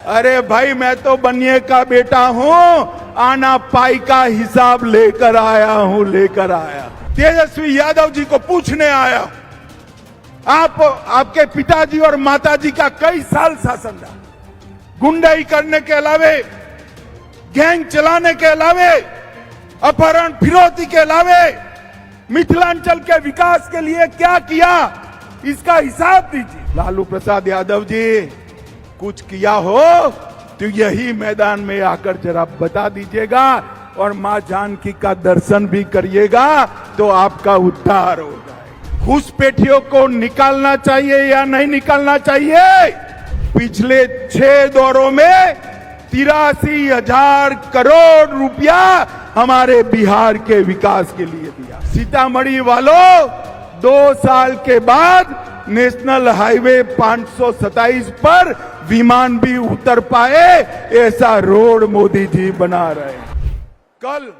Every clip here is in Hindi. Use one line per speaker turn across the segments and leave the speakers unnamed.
अरे भाई मैं तो बनिए का बेटा हूँ, आना पाई का हिसाब लेकर आया हूँ, लेकर आया। तेजस्वी यादव जी को पूछने आया, आपके पिताजी और माताजी का कई साल शासन रहा, गुंडाई करने के अलावे, गैंग चलाने के अलावे, अपहरण फिरौती के अलावे मिथिलांचल के विकास के लिए क्या किया, इसका हिसाब दीजिए। लालू प्रसाद यादव जी कुछ किया हो तो यही मैदान में आकर जरा बता दीजिएगा और मां जानकी का दर्शन भी करिएगा तो आपका उद्धार हो जाए। घुसपैठियों को निकालना चाहिए या नहीं निकालना चाहिए? पिछले 6 दौरों में 83,000 करोड़ रुपया हमारे बिहार के विकास के लिए दिया। सीतामढ़ी वालों 2 साल के बाद नेशनल हाईवे 527 पर विमान भी उतर पाए, ऐसा रोड मोदी जी बना रहे हैं। कल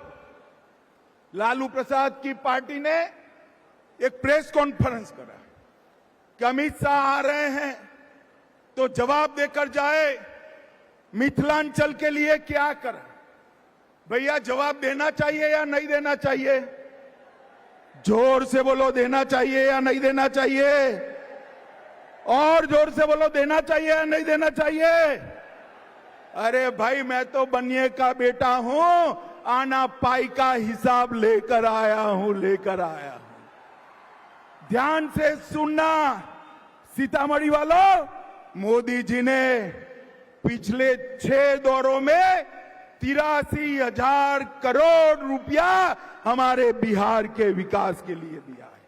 लालू प्रसाद की पार्टी ने एक प्रेस कॉन्फ्रेंस करा कि अमित शाह आ रहे हैं तो जवाब देकर जाए, मिथिलांचल के लिए क्या करें। भैया जवाब देना चाहिए या नहीं देना चाहिए? जोर से बोलो, देना चाहिए या नहीं देना चाहिए? और जोर से बोलो, देना चाहिए या नहीं देना चाहिए? अरे भाई मैं तो बनिए का बेटा हूं, आना पाई का हिसाब लेकर आया हूं, लेकर आया हूं। ध्यान से सुनना सीतामढ़ी वालों, मोदी जी ने पिछले 6 दौरों में 83,000 करोड़ रुपया हमारे बिहार के विकास के लिए दिया है।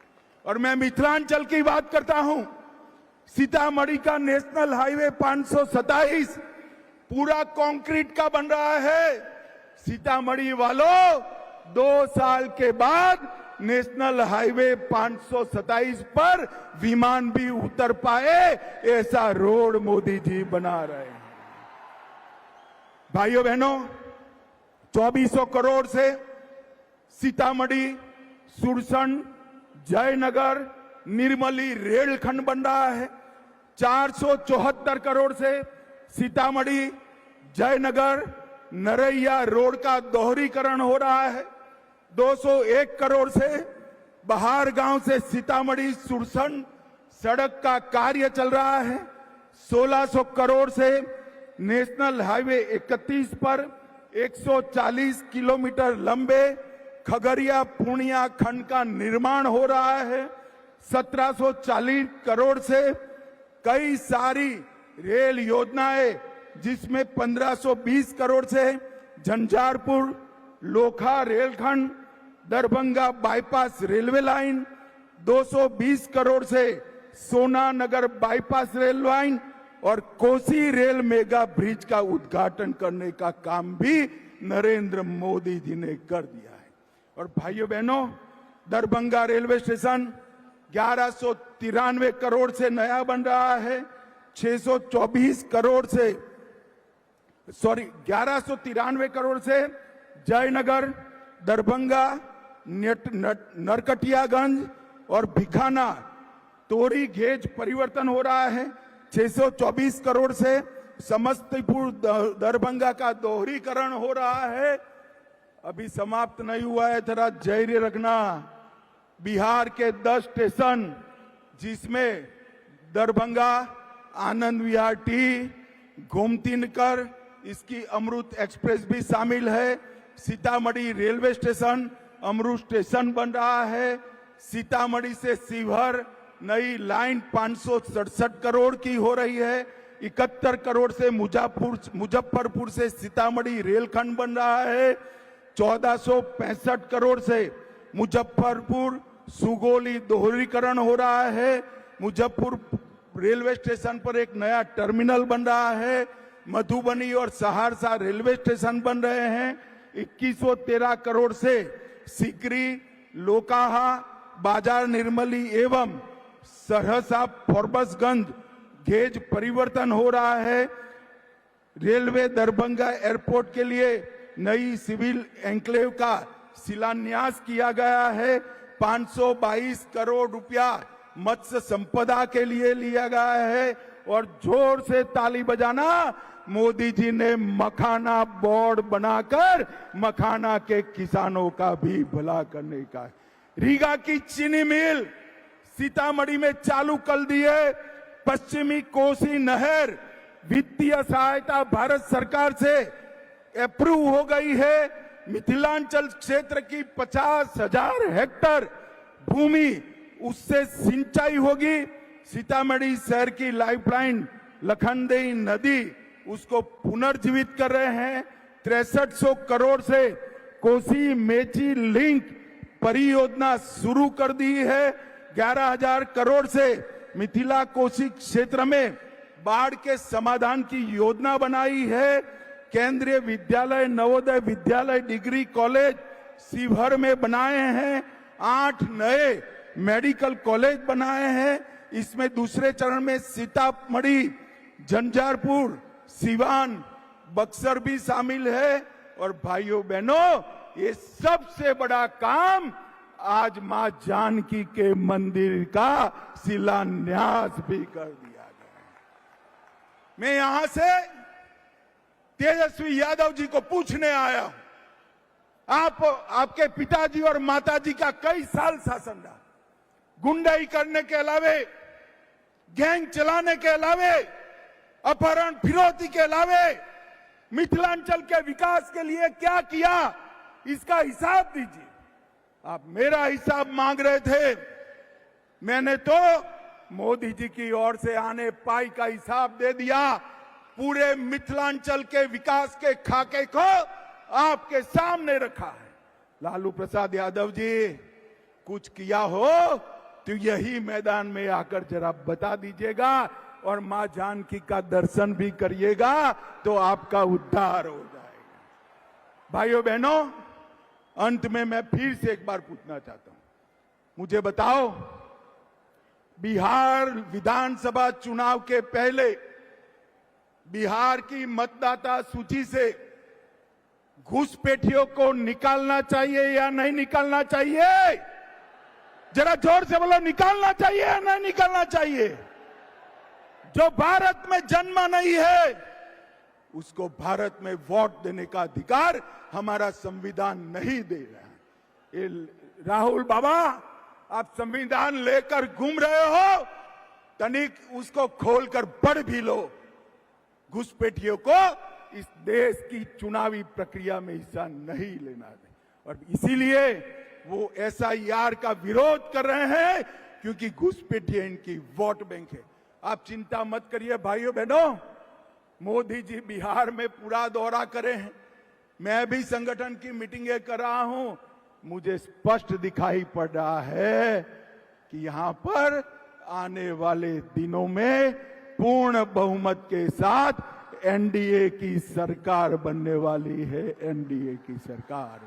और मैं मिथिलांचल की बात करता हूं, सीतामढ़ी का नेशनल हाईवे 527 पूरा कंक्रीट का बन रहा है। सीतामढ़ी वालों 2 साल के बाद नेशनल हाईवे 527 पर विमान भी उतर पाए, ऐसा रोड मोदी जी बना रहे हैं। भाइयों बहनों, 2400 करोड़ से सीतामढ़ी, सुरसंड, जयनगर, निर्मली रेलखंड बन रहा है। 474 करोड़ से सीतामढ़ी, जयनगर, नरैया रोड का दोहरीकरण हो रहा है। 201 करोड़ से बहार गांव से सीतामढ़ी सुरसंड सड़क का कार्य चल रहा है। 1600 करोड़ से नेशनल हाईवे 31 पर 140 किलोमीटर लंबे खगड़िया पूर्णिया खंड का निर्माण हो रहा है। 1740 करोड़ से कई सारी रेल योजनाएं, जिसमें 1520 करोड़ से झंझारपुर लोखा रेलखंड, Darbhanga bypass railway line, 220 crore से सोना नगर बाईपास रेल लाइन और कोसी रेल मेगा ब्रिज का उद्घाटन करने का काम भी नरेंद्र मोदी जी ने कर दिया है। और भाइयों बहनों, दरभंगा रेलवे स्टेशन 1193 करोड़ से नया बन रहा है। 624 करोड़ से 1193 करोड़ से जयनगर, दरभंगा, नरकटियागंज और भिखाना तोरी गेज परिवर्तन हो रहा है। 624 करोड़ से समस्तीपुर दरभंगा का दोहरीकरण हो रहा है। अभी समाप्त नहीं हुआ है, थोड़ा धैर्य रखना। बिहार के 10 स्टेशन, जिसमें दरभंगा, आनंद विहार टी, गोमती नगर, इसकी अमृत एक्सप्रेस भी शामिल है। सीतामढ़ी रेलवे स्टेशन, अमृत स्टेशन बन रहा है। सीतामढ़ी से शिवहर नई लाइन 567 करोड़ की हो रही है। 71 करोड़ से मुजफ्फरपुर से सीतामढ़ी रेलखंड बन रहा है। 1465 करोड़ से मुजफ्फरपुर सुगौली दोहरीकरण हो रहा है। मुजफ्फरपुर रेलवे स्टेशन पर एक नया टर्मिनल बन रहा है। मधुबनी और सहरसा रेलवे स्टेशन बन रहे हैं। 2113 करोड़ से सिकरी, लोकाहा, बाजार निर्मली एवं सहरसा फॉरबसगंज गेज परिवर्तन हो रहा है। रेलवे दरभंगा एयरपोर्ट के लिए नई सिविल एन्क्लेव का शिलान्यास किया गया है। 522 करोड़ रुपया मत्स्य संपदा के लिए लिया गया है। और जोर से ताली बजाना मोदी जी ने मखाना बोर्ड बनाकर मखाना के किसानों का भी भला करने का। रीगा की चीनी मिल सीतामढ़ी में चालू कर दी है। पश्चिमी कोसी नहर वित्तीय सहायता भारत सरकार से अप्रूव हो गई है। मिथिलांचल क्षेत्र की 50,000 हेक्टेयर भूमि उससे सिंचाई होगी। सीतामढ़ी शहर की लाइफलाइन लखनदेई नदी उसको पुनर्जीवित कर रहे हैं। 6300 करोड़ से कोसी मेची लिंक परियोजना शुरू कर दी है। 11,000 करोड़ से मिथिला कोसी क्षेत्र में बाढ़ के समाधान की योजना बनाई है। केंद्रीय विद्यालय नवोदय विद्यालय डिग्री कॉलेज शिवहर में बनाए हैं। 8 नए मेडिकल कॉलेज बनाए हैं। इसमें दूसरे चरण में सीतामढ़ी, झंझारपुर, सिवान, बक्सर भी शामिल है। और भाइयों बहनों, ये सबसे बड़ा काम आज मां जानकी के मंदिर का शिलान्यास भी कर दिया गया। मैं यहां से तेजस्वी यादव जी को पूछने आया हूं, आपके पिताजी और माताजी का कई साल शासन रहा। गुंडाई करने के अलावे, गैंग चलाने के अलावे, अपहरण फिरौती के अलावे मिथिलांचल के विकास के लिए क्या किया, इसका हिसाब दीजिए। आप मेरा हिसाब मांग रहे थे, मैंने तो मोदी जी की ओर से आने पाई का हिसाब दे दिया। पूरे मिथिलांचल के विकास के खाके को आपके सामने रखा है। लालू प्रसाद यादव जी, कुछ किया हो तो यही मैदान में आकर जरा बता दीजिएगा और मां जानकी का दर्शन भी करिएगा तो आपका उद्धार हो जाएगा। भाइयों बहनों, अंत में मैं फिर से एक बार पूछना चाहता हूं, मुझे बताओ, बिहार विधानसभा चुनाव के पहले बिहार की मतदाता सूची से घुसपैठियों को निकालना चाहिए या नहीं निकालना चाहिए? जरा जोर से बोलो, निकालना चाहिए या नहीं निकालना चाहिए? जो भारत में जन्मा नहीं है उसको भारत में वोट देने का अधिकार हमारा संविधान नहीं दे रहा है। राहुल बाबा, आप संविधान लेकर घूम रहे हो, तनिक उसको खोलकर पढ़ भी लो। घुसपैठियों को इस देश की चुनावी प्रक्रिया में हिस्सा नहीं लेना है और इसीलिए वो SIR का विरोध कर रहे हैं, क्योंकि घुसपैठिए इनकी वोट बैंक है। आप चिंता मत करिए भाइयों बहनों, मोदी जी बिहार में पूरा दौरा करे हैं। मैं भी संगठन की मीटिंगें कर रहा हूं, मुझे स्पष्ट दिखाई पड़ रहा है कि यहां पर आने वाले दिनों में पूर्ण बहुमत के साथ NDA की सरकार बनने वाली है। NDA की सरकार